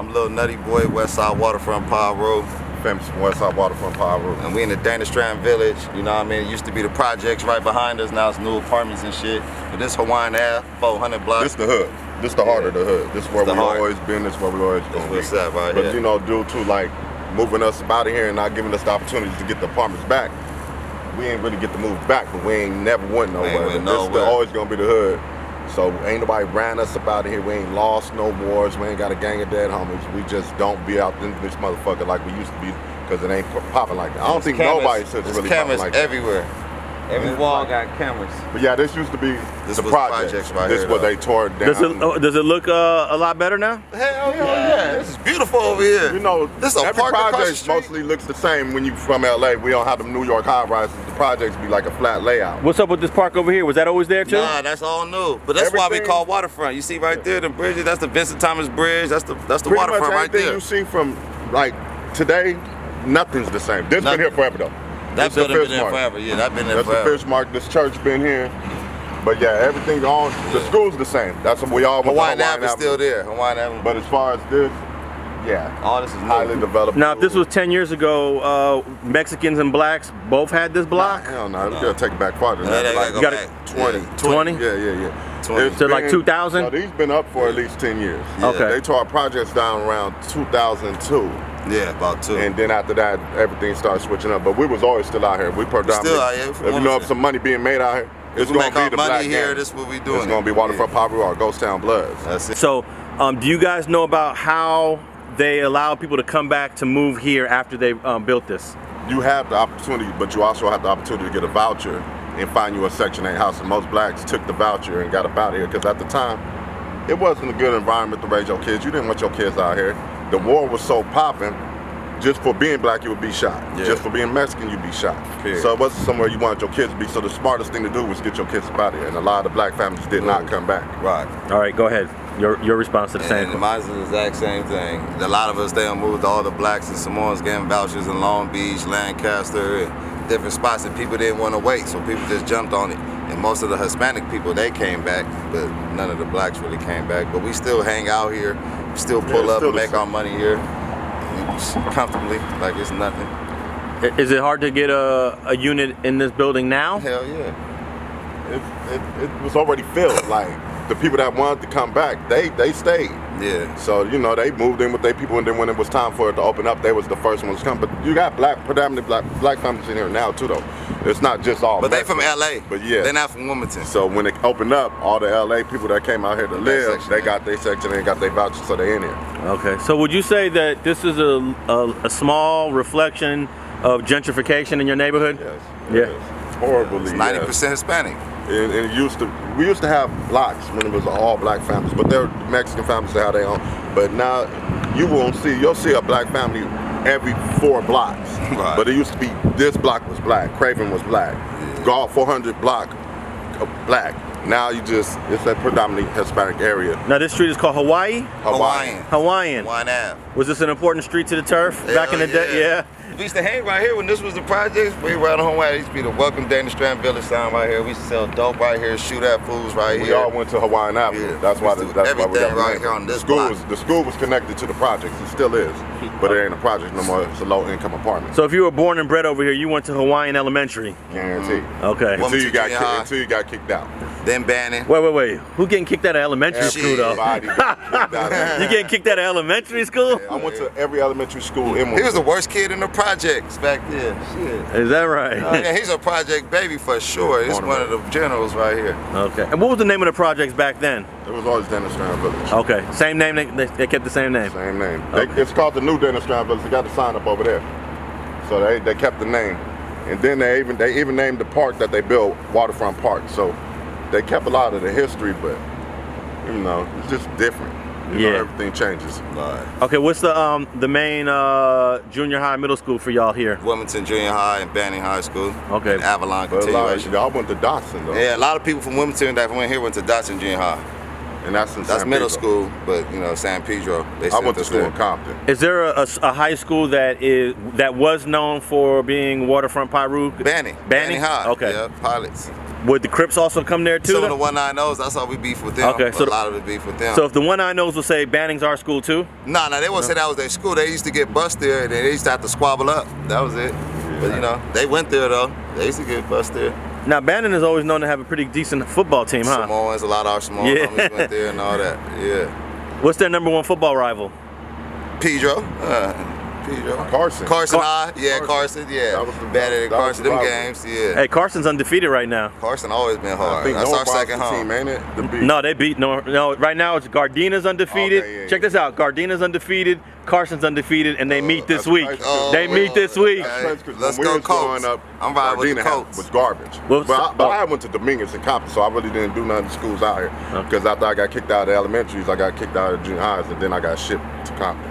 I'm Little Nutty Boy, Westside Waterfront Pirus. Famous from Westside Waterfront Pirus. And we in the Dana Strand village, you know what I mean? It used to be the projects right behind us, now it's new apartments and shit. But this Hawaiian Ave, 400 blocks. This the hood. This the heart of the hood. This is where we always been, this is where we always gonna be. What's that right But here? you know, due to like moving us out of here and not giving us the opportunity to get the apartments back, we ain't really get to move back, but we ain't never went nowhere. This is always gonna be the hood. So ain't nobody ran us up out of here. We ain't lost no wars. We ain't got a gang of dead homies. We just don't be out in this motherfucker like we used to be because it ain't popping like that. I don't think nobody says it's really popping like that. Cameras everywhere. Every wall got cameras. But yeah, this used to be the projects right here. This is what they tore down. Does it look a lot better now? Hell yeah. This is beautiful over here. You know, this is a every park across the project street. mostly looks the same when you from LA. We don't have them New York high rises. The projects be like a flat layout. What's up with this park over here? Was that always there too? Nah, that's all new. But that's why we call Waterfront. You see right there, the bridges, that's the Vincent Thomas Bridge, that's the waterfront right there. You see from like today, nothing's the same. This been here forever though. That building been there forever, yeah, that been there forever. That's the fish mark, this church been here. But yeah, everything on, the school's the same. That's what we all want. Hawaiian Avenue is still there, Hawaiian Avenue. But as far as this, yeah. All this is highly developed. Now, if this was 10 years ago, Mexicans and blacks both had this block? Hell no, we gotta take it back farther. Yeah, like, go back 20. 20? Yeah. 20. So like 2000? No, these been up for at least 10 years. Yeah. Okay. They tore our projects down around 2002. Yeah, about 2. And then after that, everything started switching up. But we was always still out here. We predominantly, still out here. If you know of some money being made out here, it's gonna be the Black here. Gang. This is what we doing. It's gonna be Waterfront Pirus or Ghost Town Bloods. That's it. So, do you guys know about how they allow people to come back to move here after they built this? You have the opportunity, but you also have the opportunity to get a voucher and find you a Section 8 house. And most blacks took the voucher and got up out of here because at the time, it wasn't a good environment to raise your kids. You didn't want your kids out here. The war was so popping. Just for being black, you would be shot. Yeah. Just for being Mexican, you'd be shot. Period. So it wasn't somewhere you wanted your kids to be. So the smartest thing to do was get your kids out of here. And a lot of the black families did not come back. Right. All right, go ahead. Your response to the same. And mine's the exact same thing. A lot of us, they moved all the blacks and Samoans getting vouchers in Long Beach, Lancaster, and different spots that people didn't want to wait. So people just jumped on it. And most of the Hispanic people, they came back, but none of the blacks really came back. But we still hang out here, still pull up and make our money here. Comfortably, like it's nothing. Is it hard to get a unit in this building now? Hell yeah. It was already filled. Like the people that wanted to come back, they stayed. Yeah. So you know they moved in with their people, and then when it was time for it to open up, they was the first ones to come. But you got predominantly black families in here now too, though. It's not just all. But they from LA. But yeah, they're not from Wilmington. So when it opened up, all the LA people that came out here to live, they got their section and got their vouchers, so they in here. Okay. So would you say that this is a small reflection of gentrification in your neighborhood? Yes. Yeah. Horribly. It's 90% Hispanic. And we used to have blocks when it was all black families, but they're Mexican families that have their own. But now you'll see a black family every 4 blocks. Right. But it used to be this block was black, Craven was black, Golf 400 block black. Now it's a predominantly Hispanic area. Now this street is called Hawaiian. Hawaiian Ave. Was this an important street to the turf back in the day? Yeah. We used to hang right here when this was the projects. We right on Hawaii. It used to be the Welcome Dana Strand Village sign right here. We used to sell dope right here, shoot at fools right here. We all went to Hawaiian Avenue. Yeah. That's why we got right here on this block. The school was connected to the projects. It still is, but it ain't a project no more. It's a low-income apartment. So if you were born and bred over here, you went to Hawaiian Elementary. Guaranteed. Okay. Until you got kicked out. Then banning. Wait. Who getting kicked out of elementary school though? You getting kicked out of elementary school? I went to every elementary school in Wilmington. He was the worst kid in the projects back then. Shit. Is that right? Yeah, he's a project baby for sure. He's one of the generals right here. Okay. And what was the name of the projects back then? It was always Dana Strand Village. Okay. Same name. They kept the same name. Same name. Okay. It's called the new Dana Strand Village. They got the sign up over there. So they kept the name, and then they even named the park that they built Waterfront Park. So they kept a lot of the history, but you know it's just different. You know, everything changes. Right. Okay, what's the main junior high, middle school for y'all here? Wilmington Junior High and Banning High School. Okay. And Avalon continuation. Y'all went to Dotson though. Yeah, a lot of people from Wilmington that went here went to Dotson Junior High. And that's middle school, but you know San Pedro. I went to school in Compton. Is there a high school that was known for being Waterfront Pirus? Banning High. Okay. Yeah, pilots. Would the Crips also come there too? Some of the 190s, that's how we beef with them. Okay, so a lot of it beef with them. So if the 190s will say Banning's our school too? No, they wouldn't say that was their school. They used to get bust there, and they used to have to squabble up. That was it. But you know, they went there though. They used to get bust there. Now Banning is always known to have a pretty decent football team, huh? Samoans, a lot of our Samoan homies went there and all that. Yeah. What's their #1 football rival? Pedro. Carson. Carson, Carson, yeah. That was the- Bad at that was Carson, the them rival. games, yeah. Hey, Carson's undefeated right now. Carson always been I hard. think That's our Northbound's second the home. team, ain't it? The beat. No, they beat no. Right now it's Gardina's undefeated. Okay, yeah, Check this out. Gardina's undefeated. Carson's undefeated, and they meet this that's week. right. They meet this week. Okay. That's 'cause Let's when we go was growing Colts. up, I'm riding with the Gardena Colts. was garbage. Well, But I went to Dominguez and Compton, so I really didn't do nothing in schools out here. Because after I got kicked out of the elementaries, I got kicked out of junior highs, and then I got shipped to Compton.